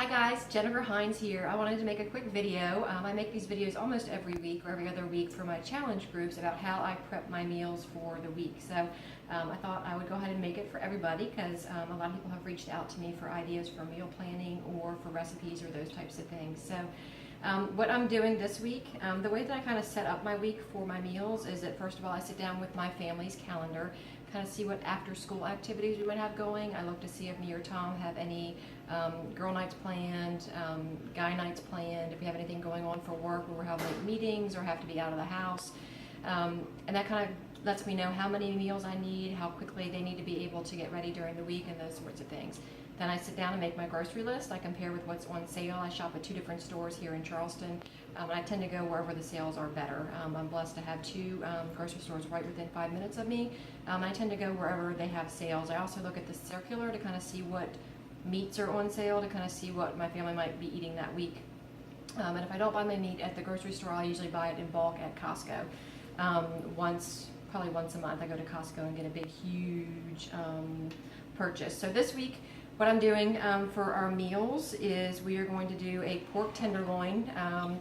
Hi guys, Jennifer Hines here. I wanted to make a quick video. I make these videos almost every week or every other week for my challenge groups about how I prep my meals for the week. So I thought I would go ahead and make it for everybody because a lot of people have reached out to me for ideas for meal planning or for recipes or those types of things. So what I'm doing this week, the way that I kind of set up my week for my meals is that first of all I sit down with my family's calendar, kind of see what after school activities we might have going. I look to see if me or Tom have any girl nights planned, guy nights planned, if we have anything going on for work where we have late meetings or have to be out of the house. And that kind of lets me know how many meals I need, how quickly they need to be able to get ready during the week, and those sorts of things. Then I sit down and make my grocery list. I compare with what's on sale. I shop at 2 different stores here in Charleston, and I tend to go wherever the sales are better. I'm blessed to have 2 grocery stores right within 5 minutes of me. I tend to go wherever they have sales. I also look at the circular to kind of see what meats are on sale, to kind of see what my family might be eating that week. And if I don't buy my meat at the grocery store, I usually buy it in bulk at Costco. Probably once a month, I go to Costco and get a big, huge purchase. So this week, what I'm doing for our meals is we are going to do a pork tenderloin.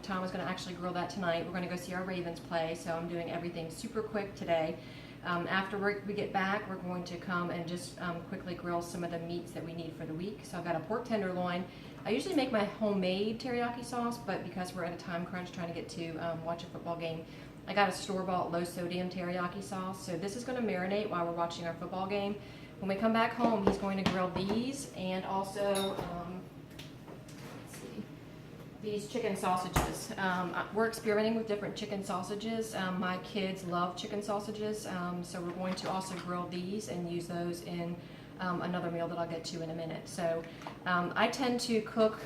Tom is going to actually grill that tonight. We're going to go see our Ravens play, so I'm doing everything super quick today. After we get back, we're going to come and just quickly grill some of the meats that we need for the week. So I've got a pork tenderloin. I usually make my homemade teriyaki sauce, but because we're at a time crunch trying to get to watch a football game, I got a store-bought low-sodium teriyaki sauce. So this is going to marinate while we're watching our football game. When we come back home, he's going to grill these and also let's see, these chicken sausages. We're experimenting with different chicken sausages. My kids love chicken sausages, so we're going to also grill these and use those in another meal that I'll get to in a minute. So I tend to cook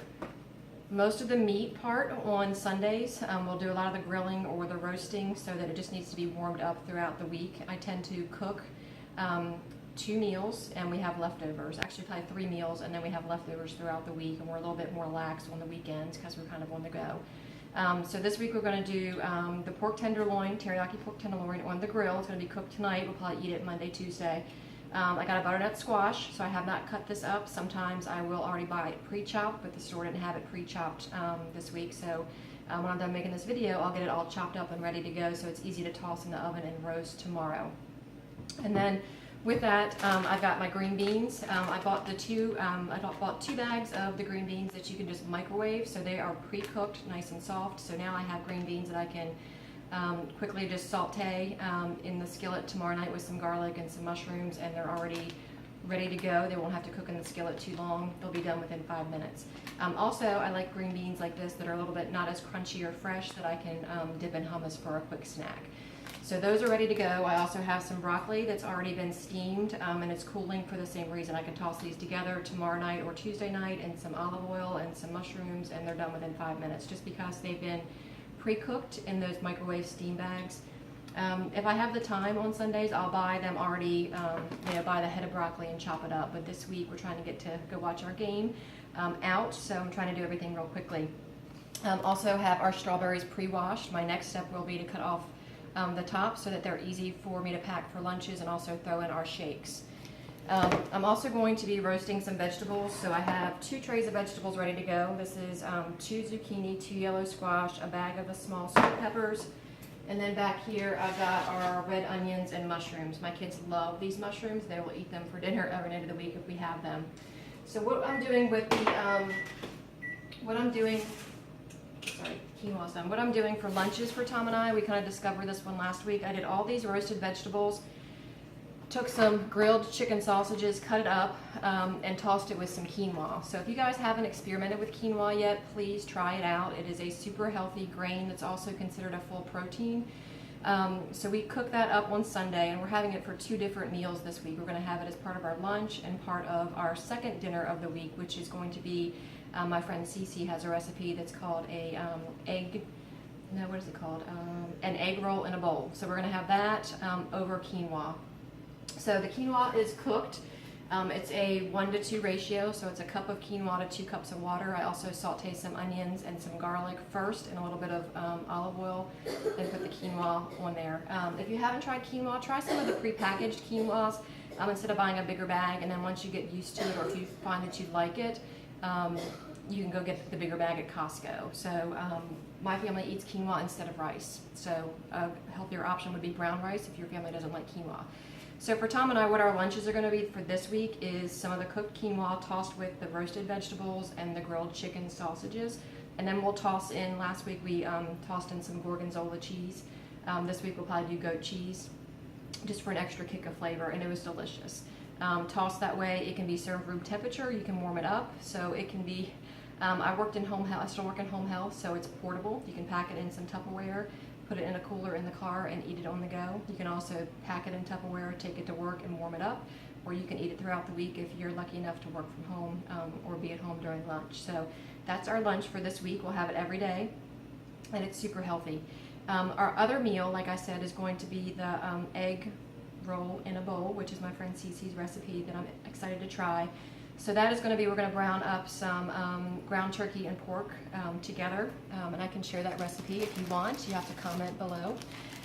most of the meat part on Sundays. We'll do a lot of the grilling or the roasting so that it just needs to be warmed up throughout the week. I tend to cook 2 meals and we have leftovers, actually probably 3 meals, and then we have leftovers throughout the week, and we're a little bit more lax on the weekends because we're kind of on the go. So this week we're going to do the pork tenderloin, teriyaki pork tenderloin on the grill. It's going to be cooked tonight. We'll probably eat it Monday, Tuesday. I got a butternut squash, so I have not cut this up. Sometimes I will already buy it pre-chopped, but the store didn't have it pre-chopped this week, so when I'm done making this video, I'll get it all chopped up and ready to go so it's easy to toss in the oven and roast tomorrow. And then with that, I've got my green beans. I bought 2 bags of the green beans that you can just microwave, so they are pre-cooked, nice and soft. So now I have green beans that I can quickly just saute in the skillet tomorrow night with some garlic and some mushrooms, and they're already ready to go. They won't have to cook in the skillet too long. They'll be done within 5 minutes. Also, I like green beans like this that are a little bit not as crunchy or fresh that I can dip in hummus for a quick snack. So those are ready to go. I also have some broccoli that's already been steamed and it's cooling for the same reason. I can toss these together tomorrow night or Tuesday night, and some olive oil and some mushrooms, and they're done within 5 minutes just because they've been pre-cooked in those microwave steam bags. If I have the time on Sundays, I'll buy them already, buy the head of broccoli and chop it up. But this week we're trying to get to go watch our game out, so I'm trying to do everything real quickly. Also have our strawberries pre-washed. My next step will be to cut off the top so that they're easy for me to pack for lunches, and also throw in our shakes. I'm also going to be roasting some vegetables, so I have 2 trays of vegetables ready to go. This is 2 zucchini, 2 yellow squash, a bag of the small sweet peppers, and then back here I've got our red onions and mushrooms. My kids love these mushrooms. They will eat them for dinner every night of the week if we have them. So what I'm doing with the, quinoa's done. What I'm doing for lunches for Tom and I, we kind of discovered this one last week. I did all these roasted vegetables, took some grilled chicken sausages, cut it up, and tossed it with some quinoa. So if you guys haven't experimented with quinoa yet, please try it out. It is a super healthy grain that's also considered a full protein. So we cooked that up on Sunday, and we're having it for 2 different meals this week. We're going to have it as part of our lunch and part of our second dinner of the week, which is going to be my friend Cece has a recipe that's called an egg roll in a bowl. So we're going to have that over quinoa. So the quinoa is cooked. It's a 1-to-2 ratio, so it's a cup of quinoa to 2 cups of water. I also saute some onions and some garlic first and a little bit of olive oil, and put the quinoa on there. If you haven't tried quinoa, try some of the prepackaged quinoas instead of buying a bigger bag, and then once you get used to it, or if you find that you like it, you can go get the bigger bag at Costco. So my family eats quinoa instead of rice. So a healthier option would be brown rice if your family doesn't like quinoa. So for Tom and I, what our lunches are going to be for this week is some of the cooked quinoa tossed with the roasted vegetables and the grilled chicken sausages. And then we'll toss in, last week we tossed in some gorgonzola cheese. This week we'll probably do goat cheese, just for an extra kick of flavor, and it was delicious. Tossed that way, it can be served room temperature, you can warm it up, so it can be, I worked in home health, I still work in home health, so it's portable. You can pack it in some Tupperware, put it in a cooler in the car and eat it on the go. You can also pack it in Tupperware, take it to work and warm it up, or you can eat it throughout the week if you're lucky enough to work from home or be at home during lunch. So that's our lunch for this week. We'll have it every day, and it's super healthy. Our other meal, like I said, is going to be the egg roll in a bowl, which is my friend Cece's recipe that I'm excited to try. So that is going to be, we're going to brown up some ground turkey and pork together, and I can share that recipe if you want. You have to comment below,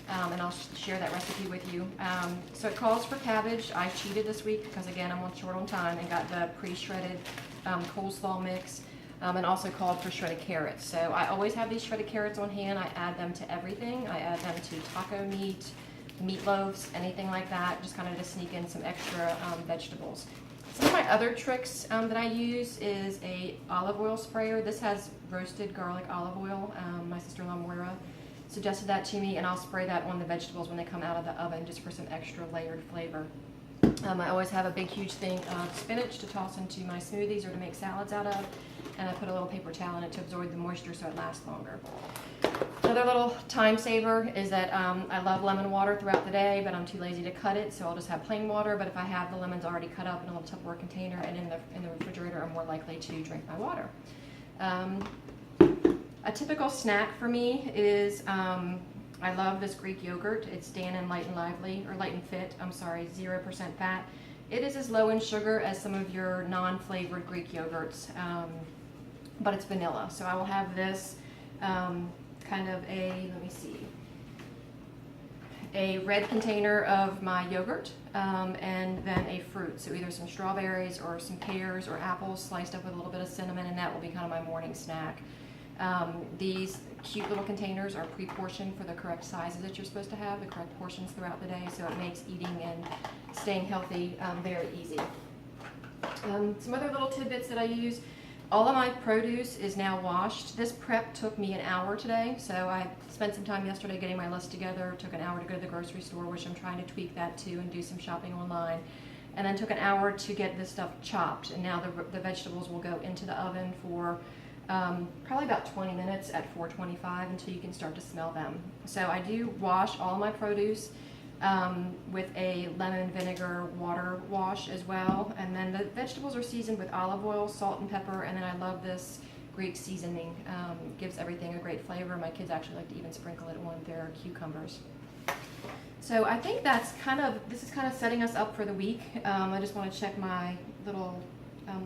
and I'll share that recipe with you. So it calls for cabbage. I cheated this week because, again, I'm short on time, and got the pre-shredded coleslaw mix, and also called for shredded carrots. So I always have these shredded carrots on hand. I add them to everything. I add them to taco meat, meatloaves, anything like that, just kind of to sneak in some extra vegetables. Some of my other tricks that I use is a olive oil sprayer. This has roasted garlic olive oil. My sister-in-law Moira suggested that to me, and I'll spray that on the vegetables when they come out of the oven, just for some extra layered flavor. I always have a big huge thing of spinach to toss into my smoothies or to make salads out of, and I put a little paper towel in it to absorb the moisture so it lasts longer. Another little time saver is that I love lemon water throughout the day, but I'm too lazy to cut it, so I'll just have plain water. But if I have the lemons already cut up in a little Tupperware container and in the refrigerator, I'm more likely to drink my water. A typical snack for me is I love this Greek yogurt. It's Dannon Light and Lively, or Light and Fit, I'm sorry, 0% fat. It is as low in sugar as some of your non-flavored Greek yogurts, but it's vanilla. So I will have this kind of a, let me see, a red container of my yogurt, and then a fruit. So either some strawberries or some pears or apples sliced up with a little bit of cinnamon, and that will be kind of my morning snack. These cute little containers are pre-portioned for the correct sizes that you're supposed to have, the correct portions throughout the day, so it makes eating and staying healthy very easy. Some other little tidbits that I use. All of my produce is now washed. This prep took me an hour today, so I spent some time yesterday getting my list together. Took an hour to go to the grocery store, which I'm trying to tweak that too and do some shopping online. And then took an hour to get this stuff chopped, and now the vegetables will go into the oven for probably about 20 minutes at 425 until you can start to smell them. So I do wash all my produce with a lemon vinegar water wash as well, and then the vegetables are seasoned with olive oil, salt, and pepper, and then I love this Greek seasoning. Gives everything a great flavor. My kids actually like to even sprinkle it on their cucumbers. So I think that's this is kind of setting us up for the week. I just want to check my little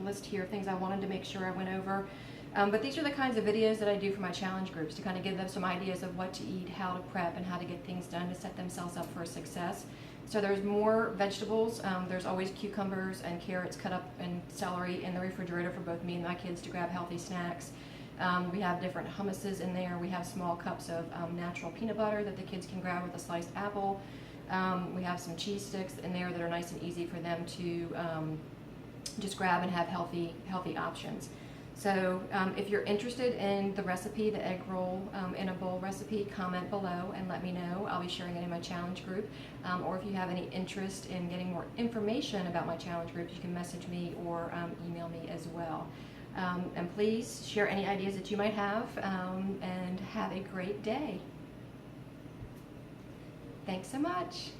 list here of things I wanted to make sure I went over. But these are the kinds of videos that I do for my challenge groups to kind of give them some ideas of what to eat, how to prep, and how to get things done to set themselves up for success. So there's more vegetables. There's always cucumbers and carrots cut up and celery in the refrigerator for both me and my kids to grab healthy snacks. We have different hummuses in there. We have small cups of natural peanut butter that the kids can grab with a sliced apple. We have some cheese sticks in there that are nice and easy for them to just grab and have healthy options. So if you're interested in the recipe, the egg roll in a bowl recipe, comment below and let me know. I'll be sharing it in my challenge group. Or if you have any interest in getting more information about my challenge groups, you can message me or email me as well. And please share any ideas that you might have, and have a great day. Thanks so much.